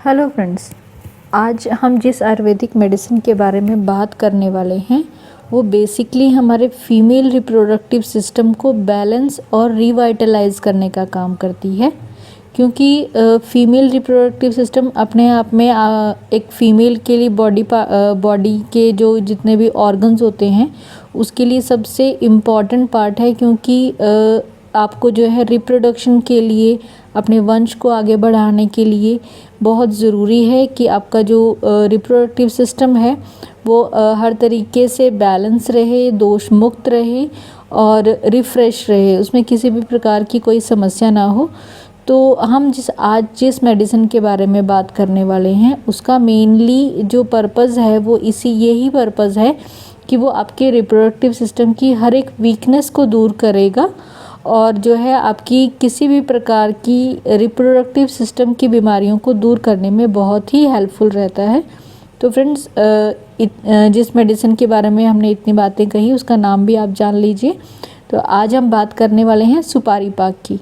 Hello friends, आज हम जिस आयुर्वेदिक मेडिसिन के बारे में बात करने वाले हैं वो बेसिकली हमारे फीमेल रिप्रोडक्टिव सिस्टम को बैलेंस और रिवाइटलाइज करने का काम करती है। क्योंकि फीमेल रिप्रोडक्टिव सिस्टम अपने आप में एक फ़ीमेल के लिए बॉडी के जो जितने भी ऑर्गन्स होते हैं उसके लिए सबसे इम्पॉर्टेंट पार्ट है। क्योंकि आपको जो है रिप्रोडक्शन के लिए, अपने वंश को आगे बढ़ाने के लिए बहुत ज़रूरी है कि आपका जो रिप्रोडक्टिव सिस्टम है वो हर तरीके से बैलेंस रहे, दोष मुक्त रहे और रिफ़्रेश रहे, उसमें किसी भी प्रकार की कोई समस्या ना हो। तो हम आज जिस मेडिसिन के बारे में बात करने वाले हैं उसका मेनली जो पर्पज़ है वो यही पर्पज़ है कि वो आपके रिप्रोडक्टिव सिस्टम की हर एक वीकनेस को दूर करेगा और जो है आपकी किसी भी प्रकार की रिप्रोडक्टिव सिस्टम की बीमारियों को दूर करने में बहुत ही हेल्पफुल रहता है। तो फ्रेंड्स, जिस मेडिसिन के बारे में हमने इतनी बातें कही उसका नाम भी आप जान लीजिए। तो आज हम बात करने वाले हैं सुपारी पाक की।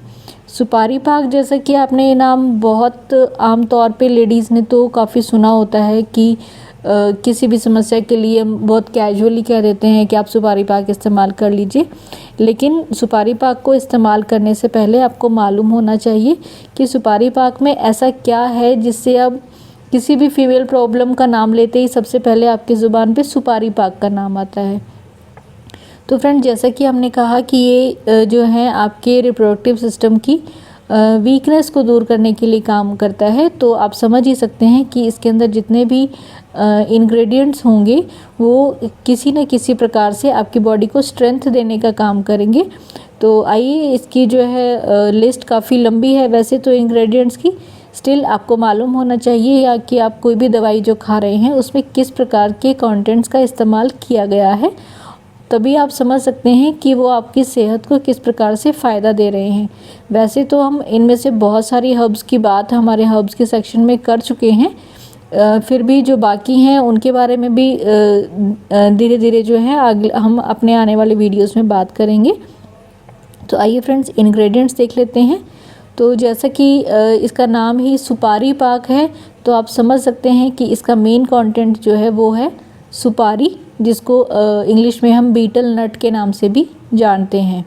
सुपारी पाक, जैसा कि आपने ये नाम बहुत आम तौर पे लेडीज़ ने तो काफ़ी सुना होता है कि किसी भी समस्या के लिए हम बहुत कैजुअली कह देते हैं कि आप सुपारी पाक इस्तेमाल कर लीजिए। लेकिन सुपारी पाक को इस्तेमाल करने से पहले आपको मालूम होना चाहिए कि सुपारी पाक में ऐसा क्या है जिससे अब किसी भी फीमेल प्रॉब्लम का नाम लेते ही सबसे पहले आपकी ज़ुबान पे सुपारी पाक का नाम आता है। तो फ्रेंड, जैसा कि हमने कहा कि ये जो है आपके रिप्रोडक्टिव सिस्टम की वीकनेस को दूर करने के लिए काम करता है। तो आप समझ ही सकते हैं कि इसके अंदर जितने भी इंग्रेडिएंट्स होंगे वो किसी न किसी प्रकार से आपकी बॉडी को स्ट्रेंथ देने का काम करेंगे। तो आइए, इसकी जो है लिस्ट काफ़ी लंबी है वैसे तो इंग्रेडिएंट्स की, स्टिल आपको मालूम होना चाहिए या कि आप कोई भी दवाई जो खा रहे हैं उसमें किस प्रकार के कंटेंट्स का इस्तेमाल किया गया है, तभी आप समझ सकते हैं कि वो आपकी सेहत को किस प्रकार से फ़ायदा दे रहे हैं। वैसे तो हम इनमें से बहुत सारी हर्ब्स की बात हमारे हर्ब्स के सेक्शन में कर चुके हैं, फिर भी जो बाकी हैं उनके बारे में भी धीरे धीरे जो है आगे हम अपने आने वाले वीडियोस में बात करेंगे। तो आइए फ्रेंड्स, इंग्रेडिएंट्स देख लेते हैं। तो जैसा कि इसका नाम ही सुपारी पाक है तो आप समझ सकते हैं कि इसका मेन कंटेंट जो है वो है सुपारी, जिसको इंग्लिश में हम बीटल नट के नाम से भी जानते हैं।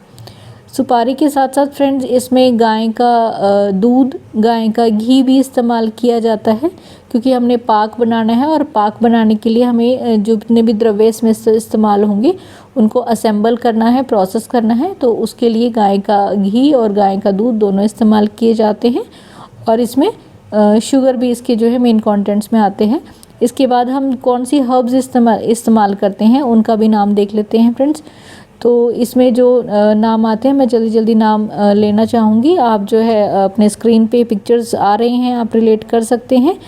सुपारी के साथ साथ फ्रेंड्स इसमें गाय का दूध, गाय का घी भी इस्तेमाल किया जाता है क्योंकि हमने पाक बनाना है और पाक बनाने के लिए हमें जो जितने भी द्रव्य इसमें इस्तेमाल होंगे उनको असेंबल करना है, प्रोसेस करना है। तो उसके लिए गाय का घी और गाय का दूध दोनों इस्तेमाल किए जाते हैं और इसमें शुगर भी इसके जो है मेन कंटेंट्स में आते हैं। इसके बाद हम कौन सी हर्ब्स इस्तेमाल करते हैं उनका भी नाम देख लेते हैं फ्रेंड्स। तो इसमें जो नाम आते हैं मैं जल्दी जल्दी नाम लेना चाहूँगी। आप जो है अपने स्क्रीन पे पिक्चर्स आ रहे हैं, आप रिलेट कर सकते हैं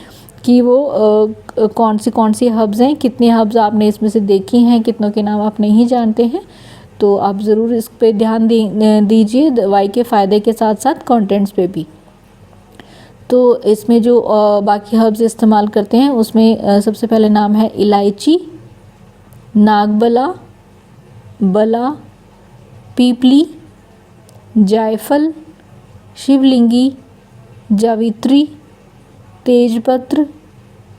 कि वो कौन सी हर्ब्स हैं, कितनी हर्ब्स आपने इसमें से देखी हैं, कितनों के नाम आप नहीं जानते हैं। तो आप ज़रूर इस पे ध्यान दीजिए, दवाई के फ़ायदे के साथ साथ कंटेंट्स पे भी। तो इसमें जो बाकी हर्ब्स इस्तेमाल करते हैं उसमें सबसे पहले नाम है इलायची, नागबला, बला, पीपली, जायफल, शिवलिंगी, जावित्री, तेजपत्र,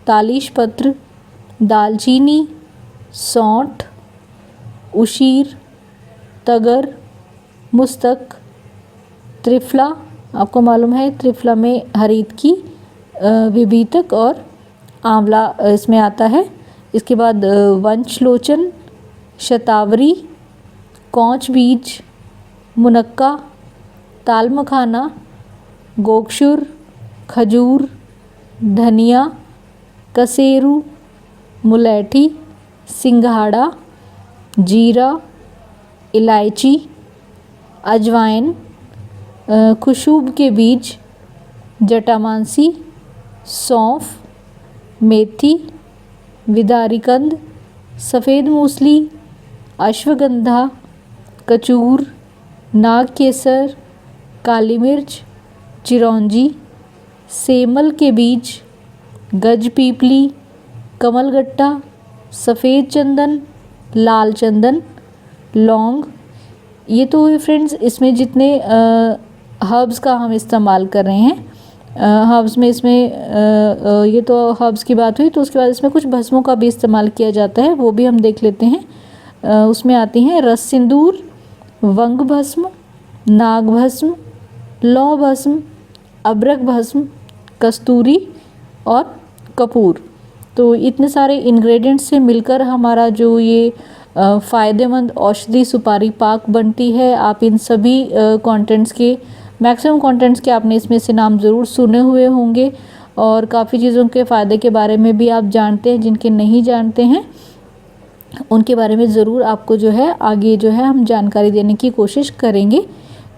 तालिशपत्र, दालचीनी, सौंठ, उशीर, तगर, मुस्तक, त्रिफला, आपको मालूम है त्रिफला में हरीत की, विभीतक और आंवला इसमें आता है। इसके बाद वंशलोचन, शतावरी, कौच बीज, मुनक्का, ताल मखाना, गोक्षुर, खजूर, धनिया, कसेरू, मुलैठी, सिंघाड़ा, जीरा, इलायची, अजवाइन, खुशबू के बीज, जटामांसी, सौंफ, मेथी, विदारीकंद, सफ़ेद मूसली, अश्वगंधा, कचूर, नाग केसर, काली मिर्च, चिरौंजी, सेमल के बीज, गज पीपली, कमलगट्टा, सफ़ेद चंदन, लाल चंदन, लौंग। ये तो हुए फ्रेंड्स इसमें जितने हर्ब्स का हम इस्तेमाल कर रहे हैं। हर्ब्स में इसमें ये तो हर्ब्स की बात हुई। तो उसके बाद इसमें कुछ भस्मों का भी इस्तेमाल किया जाता है, वो भी हम देख लेते हैं। उसमें आती हैं रस सिंदूर, वंग भस्म, नाग भस्म, लौ भस्म, अबरक भस्म, कस्तूरी और कपूर। तो इतने सारे इंग्रेडिएंट्स से मिलकर हमारा जो ये फ़ायदेमंद औषधि सुपारी पाक बनती है। आप इन सभी कंटेंट्स के, मैक्सिमम कंटेंट्स के आपने इसमें से नाम ज़रूर सुने हुए होंगे और काफ़ी चीज़ों के फ़ायदे के बारे में भी आप जानते हैं। जिनके नहीं जानते हैं उनके बारे में ज़रूर आपको जो है आगे जो है हम जानकारी देने की कोशिश करेंगे।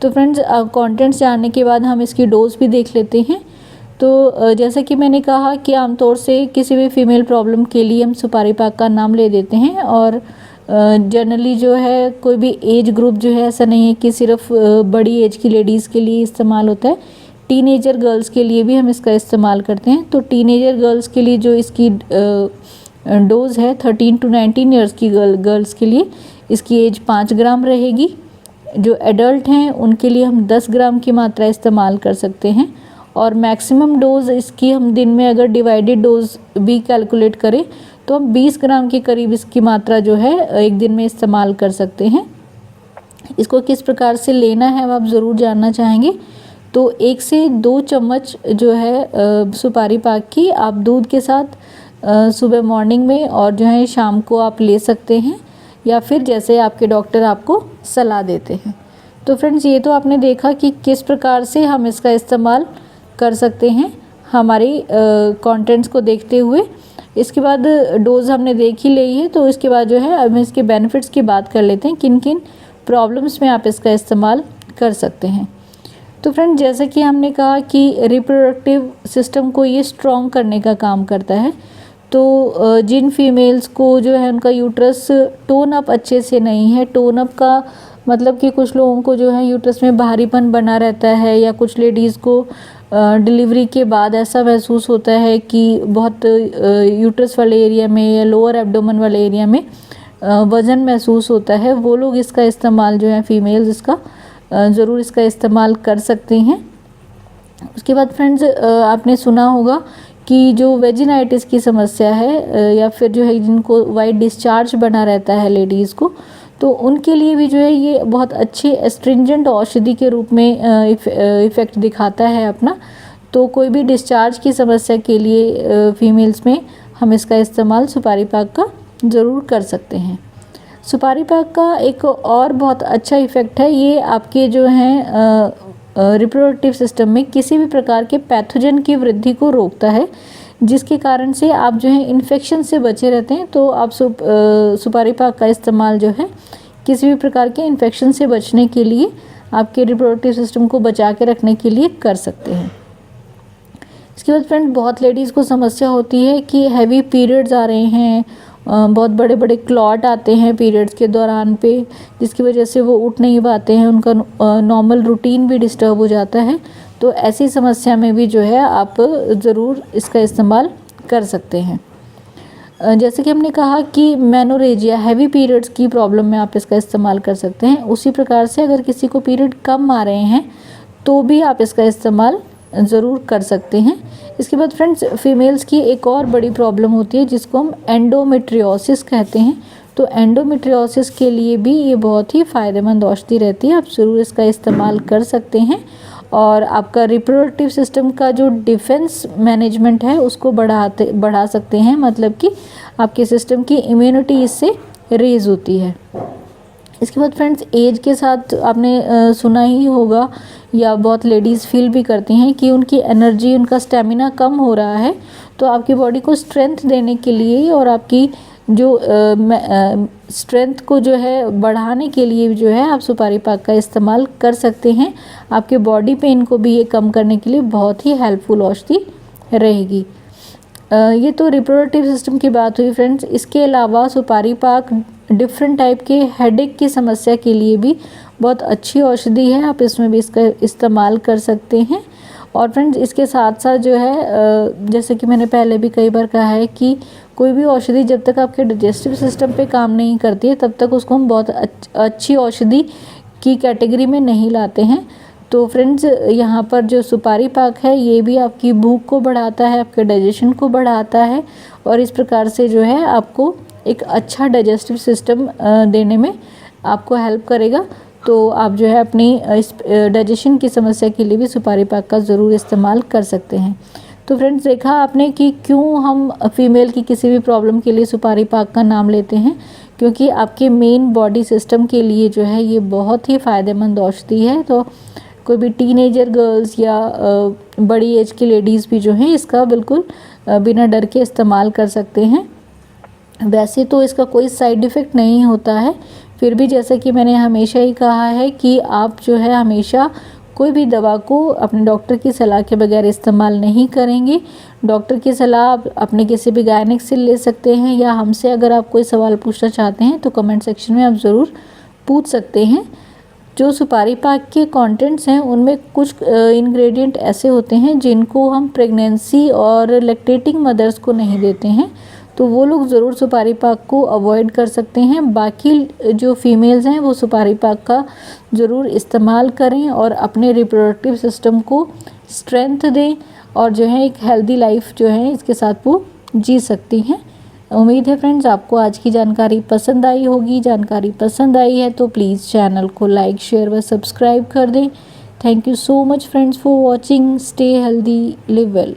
तो फ्रेंड्स, कंटेंट्स जानने के बाद हम इसकी डोज भी देख लेते हैं। तो जैसा कि मैंने कहा कि आमतौर से किसी भी फीमेल प्रॉब्लम के लिए हम सुपारी पाक का नाम ले देते हैं और जनरली जो है कोई भी एज ग्रुप जो है, ऐसा नहीं है कि सिर्फ बड़ी एज की लेडीज़ के लिए इस्तेमाल होता है, टीनेजर गर्ल्स के लिए भी हम इसका इस्तेमाल करते हैं। तो टीनेजर गर्ल्स के लिए जो इसकी डोज़ है 13 to 19 ईयर्स की गर्ल्स के लिए इसकी एज 5 ग्राम रहेगी। जो एडल्ट हैं उनके लिए हम 10 ग्राम की मात्रा इस्तेमाल कर सकते हैं और मैक्सिमम डोज़ इसकी हम दिन में अगर डिवाइडेड डोज भी कैलकुलेट करें तो हम 20 ग्राम के करीब इसकी मात्रा जो है एक दिन में इस्तेमाल कर सकते हैं। इसको किस प्रकार से लेना है आप ज़रूर जानना चाहेंगे। तो 1 से 2 चम्मच जो है सुपारी पाक की आप दूध के साथ सुबह मॉर्निंग में और जो है शाम को आप ले सकते हैं या फिर जैसे आपके डॉक्टर आपको सलाह देते हैं। तो फ्रेंड्स, ये तो आपने देखा कि किस प्रकार से हम इसका इस्तेमाल कर सकते हैं हमारी कंटेंट्स को देखते हुए। इसके बाद डोज़ हमने देख ही ली है, तो इसके बाद जो है अब इसके बेनिफिट्स की बात कर लेते हैं, किन किन प्रॉब्लम्स में आप इसका इस्तेमाल कर सकते हैं। तो फ्रेंड, जैसा कि हमने कहा कि रिप्रोडक्टिव सिस्टम को ये स्ट्रॉन्ग करने का काम करता है। तो जिन फीमेल्स को जो है उनका यूट्रस टोन अप अच्छे से नहीं है, टोन अप का मतलब कि कुछ लोगों को जो है यूट्रस में भारीपन बना रहता है या कुछ लेडीज़ को डिलीवरी के बाद ऐसा महसूस होता है कि बहुत यूट्रस वाले एरिया में या लोअर एब्डोमेन वाले एरिया में वज़न महसूस होता है, वो लोग इसका इस्तेमाल जो है फीमेल्स इसका ज़रूर इसका इस्तेमाल कर सकते हैं। उसके बाद फ्रेंड्स, आपने सुना होगा कि जो वेजिनाइटिस की समस्या है या फिर जो है जिनको वाइट डिस्चार्ज बना रहता है लेडीज़ को, तो उनके लिए भी जो है ये बहुत अच्छी एस्ट्रिंजेंट औषधि के रूप में इफ़ेक्ट दिखाता है अपना। तो कोई भी डिस्चार्ज की समस्या के लिए फीमेल्स में हम इसका इस्तेमाल सुपारी पाक का ज़रूर कर सकते हैं। सुपारी पाक का एक और बहुत अच्छा इफ़ेक्ट है, ये आपके जो हैं रिप्रोडक्टिव सिस्टम में किसी भी प्रकार के पैथोजन की वृद्धि को रोकता है, जिसके कारण से आप जो है इन्फेक्शन से बचे रहते हैं। तो आप सुपारी पाक का इस्तेमाल जो है किसी भी प्रकार के इन्फेक्शन से बचने के लिए, आपके रिप्रोडक्टिव सिस्टम को बचा के रखने के लिए कर सकते हैं। इसके बाद फ्रेंड, बहुत लेडीज़ को समस्या होती है कि हैवी पीरियड्स आ रहे हैं, बहुत बड़े बड़े क्लॉट आते हैं पीरियड्स के दौरान पे, जिसकी वजह से वो उठ नहीं पाते हैं, उनका नॉर्मल रूटीन भी डिस्टर्ब हो जाता है। तो ऐसी समस्या में भी जो है आप ज़रूर इसका इस्तेमाल कर सकते हैं। जैसे कि हमने कहा कि मेनोरेजिया, हैवी पीरियड्स की प्रॉब्लम में आप इसका इस्तेमाल कर सकते हैं। उसी प्रकार से अगर किसी को पीरियड कम आ रहे हैं तो भी आप इसका इस्तेमाल ज़रूर कर सकते हैं। इसके बाद फ्रेंड्स, फीमेल्स की एक और बड़ी प्रॉब्लम होती है जिसको हम एंडोमेट्रियोसिस कहते हैं। तो एंडोमेट्रियोसिस के लिए भी ये बहुत ही फ़ायदेमंद औषधि रहती है, आप ज़रूर इसका इस्तेमाल कर सकते हैं और आपका रिप्रोडक्टिव सिस्टम का जो डिफेंस मैनेजमेंट है उसको बढ़ा सकते हैं। मतलब कि आपके सिस्टम की इम्यूनिटी इससे रेज होती है। इसके बाद फ्रेंड्स, एज के साथ आपने सुना ही होगा या बहुत लेडीज़ फील भी करती हैं कि उनकी एनर्जी, उनका स्टेमिना कम हो रहा है। तो आपकी बॉडी को स्ट्रेंथ देने के लिए और आपकी जो स्ट्रेंथ को जो है बढ़ाने के लिए जो है आप सुपारी पाक का इस्तेमाल कर सकते हैं। आपके बॉडी पेन को भी ये कम करने के लिए बहुत ही हेल्पफुल औषधि रहेगी। ये तो रिप्रोडक्टिव सिस्टम की बात हुई फ्रेंड्स। इसके अलावा सुपारी पाक डिफरेंट टाइप के हेडेक की समस्या के लिए भी बहुत अच्छी औषधि है, आप इसमें भी इसका इस्तेमाल कर सकते हैं। और फ्रेंड्स, इसके साथ साथ जो है जैसे कि मैंने पहले भी कई बार कहा है कि कोई भी औषधि जब तक आपके डाइजेस्टिव सिस्टम पे काम नहीं करती है तब तक उसको हम बहुत अच्छी औषधि की कैटेगरी में नहीं लाते हैं। तो फ्रेंड्स यहाँ पर जो सुपारी पाक है ये भी आपकी भूख को बढ़ाता है, आपके डाइजेशन को बढ़ाता है और इस प्रकार से जो है आपको एक अच्छा डाइजेस्टिव सिस्टम देने में आपको हेल्प करेगा। तो आप जो है अपनी इस डाइजेशन की समस्या के लिए भी सुपारी पाक का ज़रूर इस्तेमाल कर सकते हैं। तो फ्रेंड्स देखा आपने कि क्यों हम फीमेल की किसी भी प्रॉब्लम के लिए सुपारी पाक का नाम लेते हैं, क्योंकि आपके मेन बॉडी सिस्टम के लिए जो है ये बहुत ही फ़ायदेमंद औषधि है। तो कोई भी टीनेजर गर्ल्स या बड़ी एज की लेडीज़ भी जो हैं इसका बिल्कुल बिना डर के इस्तेमाल कर सकते हैं। वैसे तो इसका कोई साइड इफ़ेक्ट नहीं होता है, फिर भी जैसा कि मैंने हमेशा ही कहा है कि आप जो है हमेशा कोई भी दवा को अपने डॉक्टर की सलाह के बगैर इस्तेमाल नहीं करेंगे। डॉक्टर की सलाह आप अपने किसी भी गायनिक से ले सकते हैं या हमसे अगर आप कोई सवाल पूछना चाहते हैं तो कमेंट सेक्शन में आप ज़रूर पूछ सकते हैं। जो सुपारी पाक के कंटेंट्स हैं उनमें कुछ इंग्रेडिएंट ऐसे होते हैं जिनको हम प्रेगनेंसी और लैक्टेटिंग मदर्स को नहीं देते हैं, तो वो लोग ज़रूर सुपारी पाक को अवॉइड कर सकते हैं। बाकी जो फीमेल्स हैं वो सुपारी पाक का ज़रूर इस्तेमाल करें और अपने रिप्रोडक्टिव सिस्टम को स्ट्रेंथ दें और जो है एक हेल्दी लाइफ जो है इसके साथ वो जी सकती हैं। उम्मीद है फ्रेंड्स आपको आज की जानकारी पसंद आई होगी। जानकारी पसंद आई है तो प्लीज़ चैनल को लाइक, शेयर व सब्सक्राइब कर दें। Thank you so much friends for watching. Stay healthy, live well.